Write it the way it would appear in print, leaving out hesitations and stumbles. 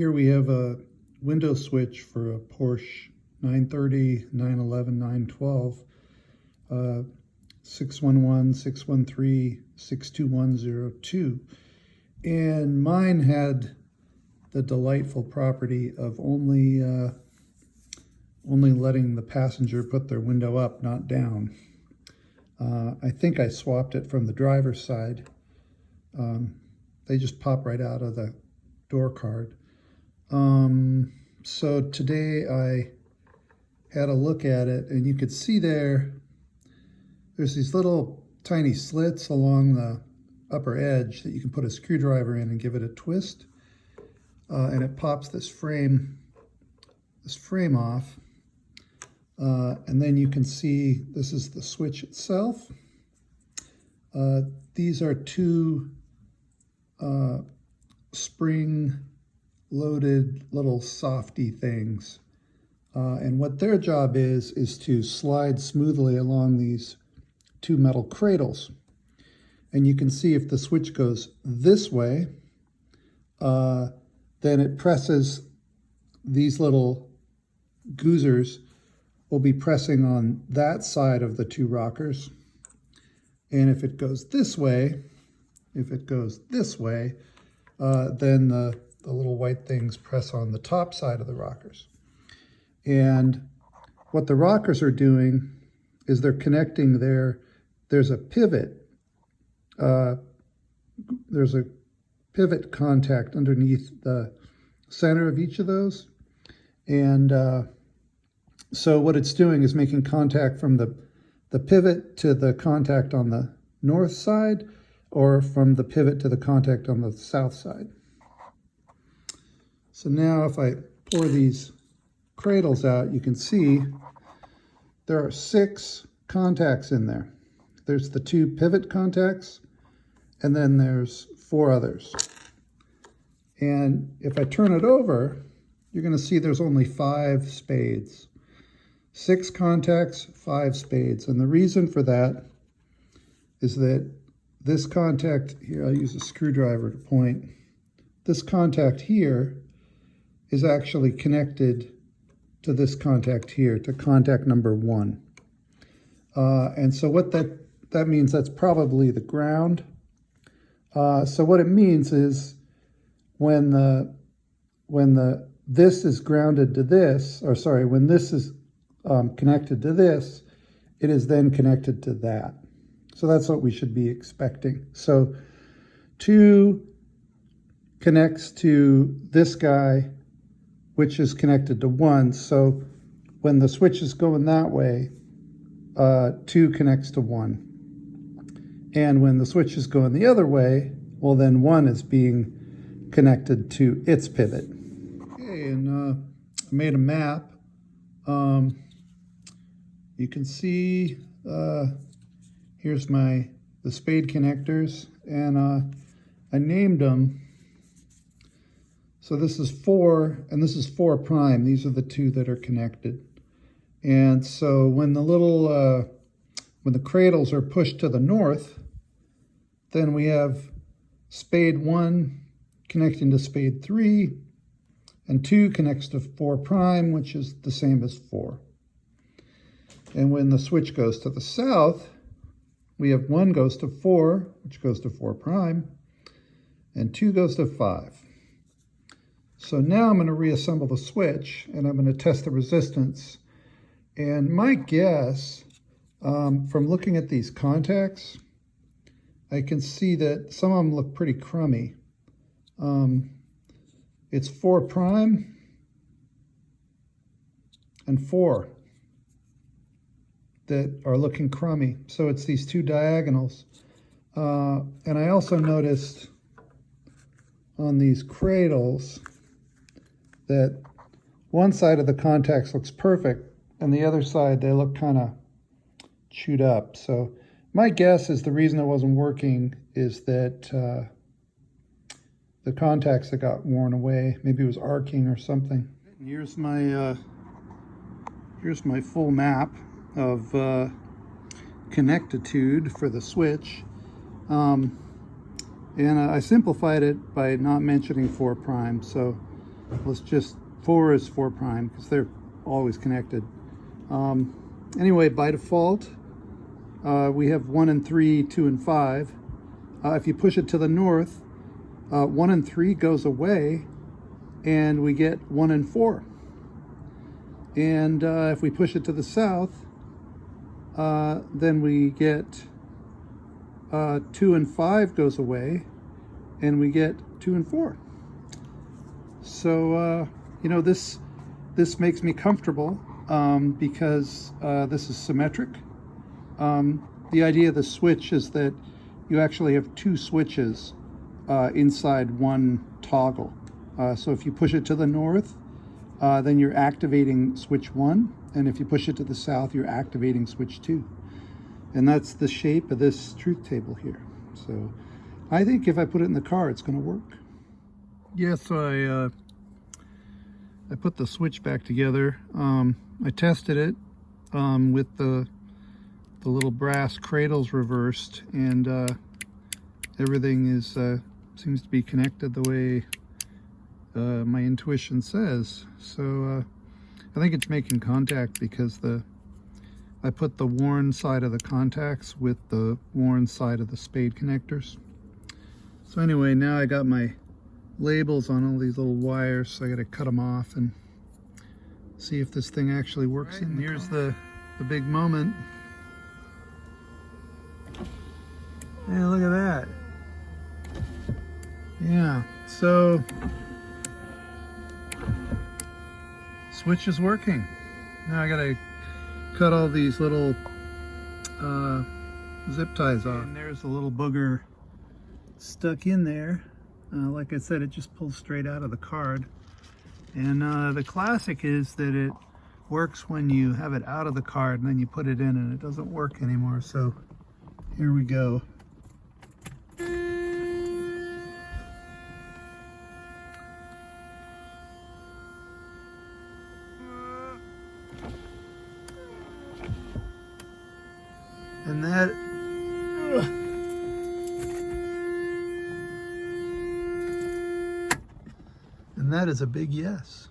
Here we have a window switch for a Porsche 930, 911, 912, 611, 613, 62102. And mine had the delightful property of only letting the passenger put their window up, not down. I think I swapped it from the driver's side. They just pop right out of the door card. So today I had a look at it, and you could see there's these little tiny slits along the upper edge that you can put a screwdriver in and give it a twist, and it pops this frame off, and then you can see this is the switch itself. These are two spring loaded little softy things, and what their job is to slide smoothly along these two metal cradles. And you can see if the switch goes this way, then it presses, these little goozers will be pressing on that side of the two rockers. And if it goes this way, then the little white things press on the top side of the rockers. And what the rockers are doing is they're connecting there's a pivot. There's a pivot contact underneath the center of each of those. And so what it's doing is making contact from the pivot to the contact on the north side, or from the pivot to the contact on the south side. So now if I pour these cradles out, you can see there are 6 contacts in there. There's the 2 pivot contacts, and then there's 4 others. And if I turn it over, you're going to see there's only 5 spades. 6 contacts, 5 spades. And the reason for that is that this contact here, I'll use a screwdriver to point. This contact here is actually connected to this contact here, to contact number 1. And so what that means, that's probably the ground. So what it means is when this is grounded to this, or sorry, when this is connected to this, it is then connected to that. So that's what we should be expecting. So 2 connects to this guy, which is connected to 1. So when the switch is going that way, 2 connects to 1. And when the switch is going the other way, well, then 1 is being connected to its pivot. Okay, and I made a map. You can see here's the spade connectors, and I named them. So this is 4, and this is 4 prime. These are the 2 that are connected. And so when the cradles are pushed to the north, then we have spade 1 connecting to spade 3, and 2 connects to 4 prime, which is the same as 4. And when the switch goes to the south, we have 1 goes to 4, which goes to 4 prime, and 2 goes to 5. So now I'm going to reassemble the switch, and I'm going to test the resistance. And my guess, from looking at these contacts, I can see that some of them look pretty crummy. It's 4 prime and 4 that are looking crummy. So it's these 2 diagonals. And I also noticed on these cradles that one side of the contacts looks perfect, and the other side, they look kind of chewed up. So my guess is the reason it wasn't working is that the contacts that got worn away, maybe it was arcing or something. Here's my full map of connectitude for the switch. And I simplified it by not mentioning 4 prime. So let's just, 4 is 4 prime because they're always connected. Anyway, by default, we have 1 and 3, 2 and 5. If you push it to the north, 1 and 3 goes away, and we get 1 and 4. And if we push it to the south, then we get 2 and 5 goes away, and we get 2 and 4. So you know, this makes me comfortable because this is symmetric. The idea of the switch is that you actually have 2 switches inside one toggle. So if you push it to the north, then you're activating switch 1, and if you push it to the south, you're activating switch 2. And that's the shape of this truth table here. So I think if I put it in the car, it's going to work. Yeah, so I put the switch back together. I tested it with the little brass cradles reversed, and everything is seems to be connected the way my intuition says. So I think it's making contact because I put the worn side of the contacts with the worn side of the spade connectors. So anyway, now I got my labels on all these little wires, so I got to cut them off and see if this thing actually works. Right, and here's the big moment. Yeah, look at that. Yeah, so switch is working. Now I gotta cut all these little zip ties off. And there's a little booger stuck in there. Like I said, it just pulls straight out of the card. And the classic is that it works when you have it out of the card and then you put it in and it doesn't work anymore. So here we go. And that is a big yes.